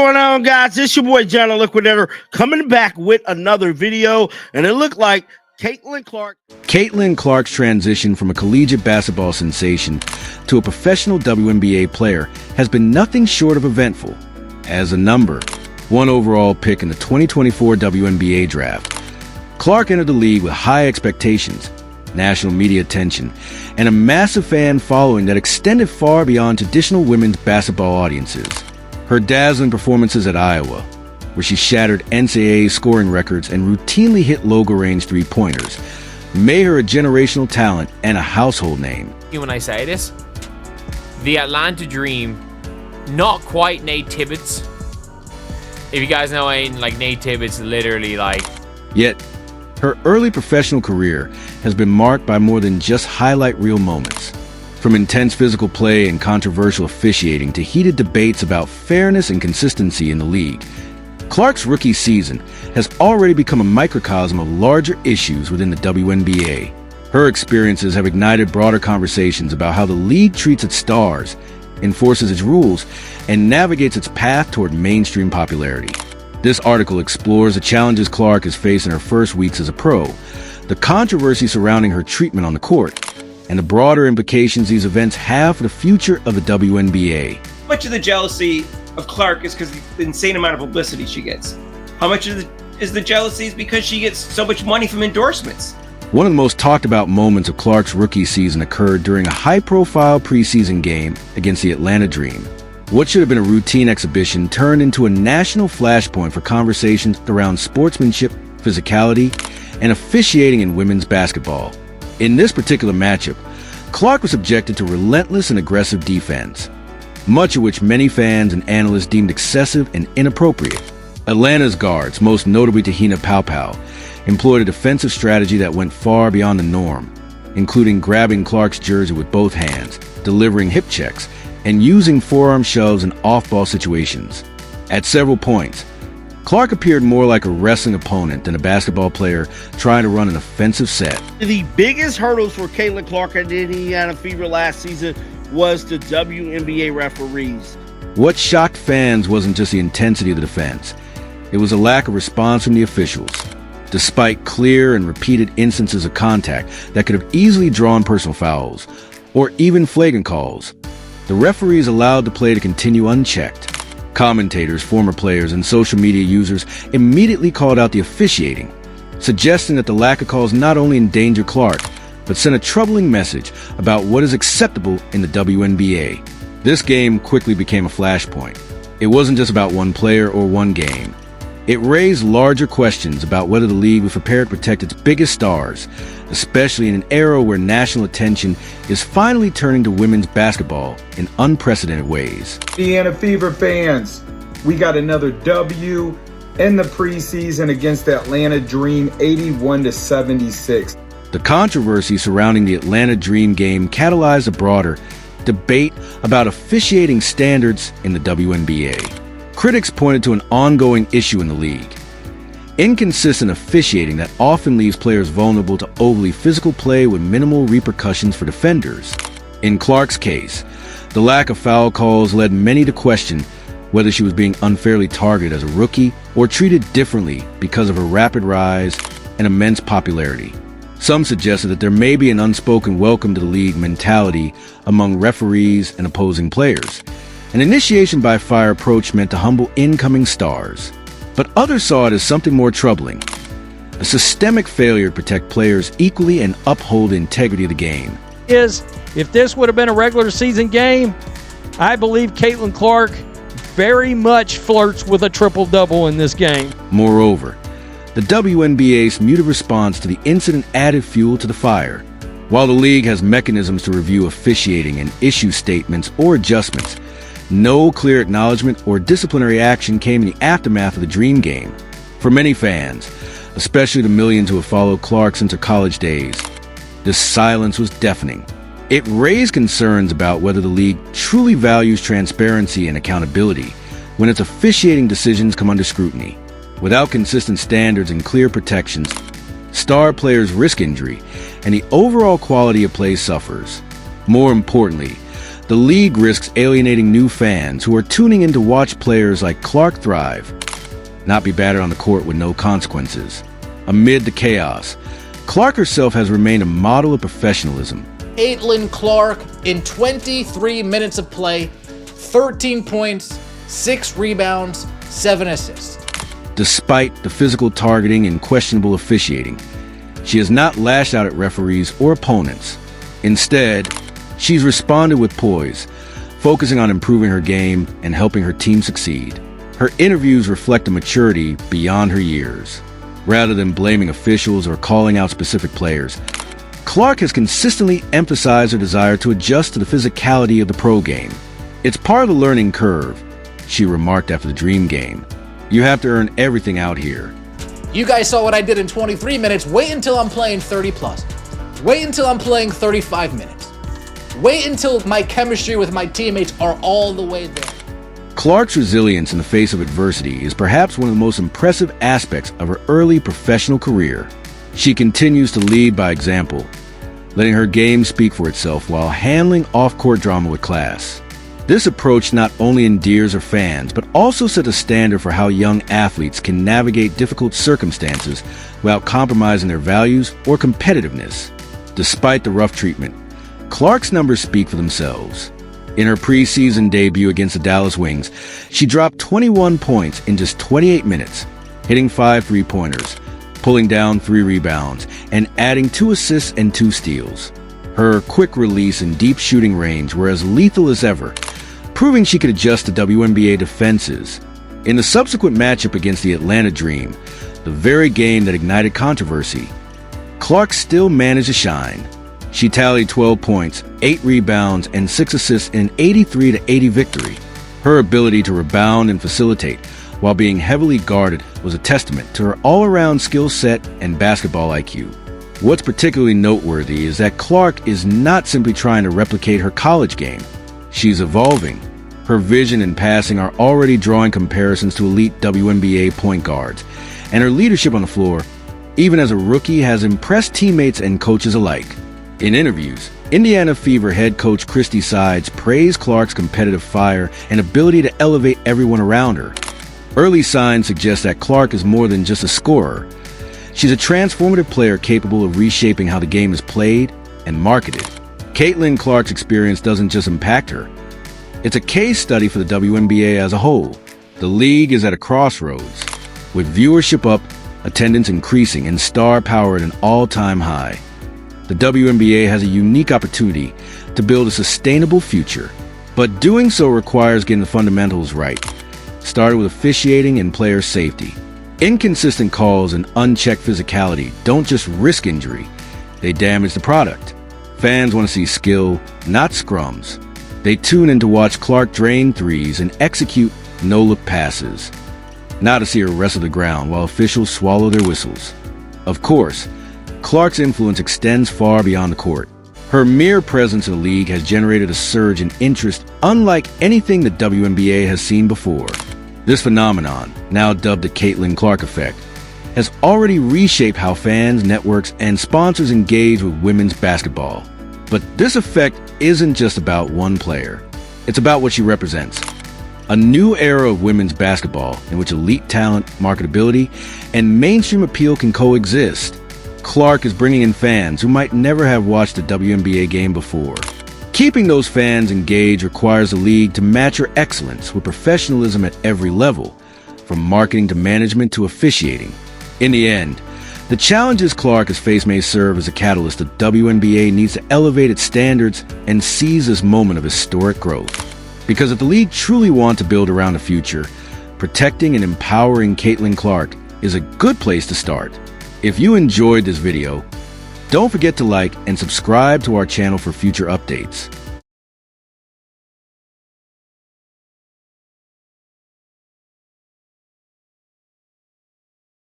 What's going on, guys? It's your boy John the Liquidator coming back with another video, and it looked like Caitlin Clark's transition from a collegiate basketball sensation to a professional WNBA player has been nothing short of eventful. As a number one overall pick in the 2024 WNBA Draft, Clark entered the league with high expectations, national media attention, and a massive fan following that extended far beyond traditional women's basketball audiences. Her dazzling performances at Iowa, where she shattered NCAA scoring records and routinely hit logo range three-pointers, made her a generational talent and a household name. When I say this, the Atlanta Dream, not quite Nate Tibbetts. If you guys know anything, like Nate Tibbetts, literally like... Yet, her early professional career has been marked by more than just highlight reel moments. From intense physical play and controversial officiating to heated debates about fairness and consistency in the league, Clark's rookie season has already become a microcosm of larger issues within the WNBA. Her experiences have ignited broader conversations about how the league treats its stars, enforces its rules, and navigates its path toward mainstream popularity. This article explores the challenges Clark has faced in her first weeks as a pro, the controversy surrounding her treatment on the court, and the broader implications these events have for the future of the WNBA. Much of the jealousy of Clark is because of the insane amount of publicity she gets. How much is the jealousy is because she gets so much money from endorsements. One of the most talked about moments of Clark's rookie season occurred during a high-profile preseason game against the Atlanta Dream. What should have been a routine exhibition turned into a national flashpoint for conversations around sportsmanship, physicality, and officiating in women's basketball. In this particular matchup, Clark was subjected to relentless and aggressive defense, much of which many fans and analysts deemed excessive and inappropriate. Atlanta's guards, most notably Tahina Paopao, employed a defensive strategy that went far beyond the norm, including grabbing Clark's jersey with both hands, delivering hip checks, and using forearm shoves in off-ball situations. At several points, Clark appeared more like a wrestling opponent than a basketball player trying to run an offensive set. The biggest hurdles for Caitlin Clark at the Indiana Fever last season was the WNBA referees. What shocked fans wasn't just the intensity of the defense. It was a lack of response from the officials. Despite clear and repeated instances of contact that could have easily drawn personal fouls, or even flagrant calls, the referees allowed the play to continue unchecked. Commentators, former players, and social media users immediately called out the officiating, suggesting that the lack of calls not only endangered Clark, but sent a troubling message about what is acceptable in the WNBA. This game quickly became a flashpoint. It wasn't just about one player or one game. It raised larger questions about whether the league was prepared to protect its biggest stars, especially in an era where national attention is finally turning to women's basketball in unprecedented ways. Indiana Fever fans, we got another W in the preseason against the Atlanta Dream, 81-76. The controversy surrounding the Atlanta Dream game catalyzed a broader debate about officiating standards in the WNBA. Critics pointed to an ongoing issue in the league: inconsistent officiating that often leaves players vulnerable to overly physical play with minimal repercussions for defenders. In Clark's case, the lack of foul calls led many to question whether she was being unfairly targeted as a rookie or treated differently because of her rapid rise and immense popularity. Some suggested that there may be an unspoken welcome to the league mentality among referees and opposing players, an initiation by fire approach meant to humble incoming stars. But others saw it as something more troubling: a systemic failure to protect players equally and uphold the integrity of the game. If this would have been a regular season game, I believe Caitlin Clark very much flirts with a triple-double in this game. Moreover, the WNBA's muted response to the incident added fuel to the fire. While the league has mechanisms to review officiating and issue statements or adjustments, no clear acknowledgement or disciplinary action came in the aftermath of the Dream game. For many fans, especially the millions who have followed Clark since her college days, this silence was deafening. It raised concerns about whether the league truly values transparency and accountability when its officiating decisions come under scrutiny. Without consistent standards and clear protections, star players risk injury, and the overall quality of play suffers. More importantly, The league risks alienating new fans who are tuning in to watch players like Clark thrive, not be battered on the court with no consequences. Amid the chaos, Clark herself has remained a model of professionalism. Caitlin Clark, in 23 minutes of play, 13 points, 6 rebounds, 7 assists. Despite the physical targeting and questionable officiating, she has not lashed out at referees or opponents. Instead, she's responded with poise, focusing on improving her game and helping her team succeed. Her interviews reflect a maturity beyond her years. Rather than blaming officials or calling out specific players, Clark has consistently emphasized her desire to adjust to the physicality of the pro game. It's part of the learning curve, she remarked after the Dream game. You have to earn everything out here. You guys saw what I did in 23 minutes. Wait until I'm playing 30 plus. Wait until I'm playing 35 minutes. Wait until my chemistry with my teammates are all the way there. Clark's resilience in the face of adversity is perhaps one of the most impressive aspects of her early professional career. She continues to lead by example, letting her game speak for itself while handling off-court drama with class. This approach not only endears her fans, but also sets a standard for how young athletes can navigate difficult circumstances without compromising their values or competitiveness. Despite the rough treatment, Clark's numbers speak for themselves. In her preseason debut against the Dallas Wings, she dropped 21 points in just 28 minutes, hitting 5 three-pointers, pulling down 3 rebounds, and adding 2 assists and 2 steals. Her quick release and deep shooting range were as lethal as ever, proving she could adjust to WNBA defenses. In the subsequent matchup against the Atlanta Dream, the very game that ignited controversy, Clark still managed to shine. She tallied 12 points, 8 rebounds, and 6 assists in an 83-80 victory. Her ability to rebound and facilitate while being heavily guarded was a testament to her all-around skill set and basketball IQ. What's particularly noteworthy is that Clark is not simply trying to replicate her college game. She's evolving. Her vision and passing are already drawing comparisons to elite WNBA point guards, and her leadership on the floor, even as a rookie, has impressed teammates and coaches alike. In interviews, Indiana Fever head coach Christy Sides praised Clark's competitive fire and ability to elevate everyone around her. Early signs suggest that Clark is more than just a scorer. She's a transformative player capable of reshaping how the game is played and marketed. Caitlin Clark's experience doesn't just impact her. It's a case study for the WNBA as a whole. The league is at a crossroads, with viewership up, attendance increasing, and star power at an all-time high. The WNBA has a unique opportunity to build a sustainable future, but doing so requires getting the fundamentals right, starting with officiating and player safety. Inconsistent calls and unchecked physicality don't just risk injury, they damage the product. Fans want to see skill, not scrums. They tune in to watch Clark drain threes and execute no-look passes, not to see her wrestle the ground while officials swallow their whistles. Of course, Clark's influence extends far beyond the court. Her mere presence in the league has generated a surge in interest unlike anything the WNBA has seen before. This phenomenon, now dubbed the Caitlin Clark effect, has already reshaped how fans, networks, and sponsors engage with women's basketball. But this effect isn't just about one player. It's about what she represents. A new era of women's basketball in which elite talent, marketability, and mainstream appeal can coexist. Clark is bringing in fans who might never have watched a WNBA game before. Keeping those fans engaged requires the league to match her excellence with professionalism at every level, from marketing to management to officiating. In the end, the challenges Clark has faced may serve as a catalyst the WNBA needs to elevate its standards and seize this moment of historic growth. Because if the league truly wants to build around the future, protecting and empowering Caitlin Clark is a good place to start. If you enjoyed this video, don't forget to like and subscribe to our channel for future updates.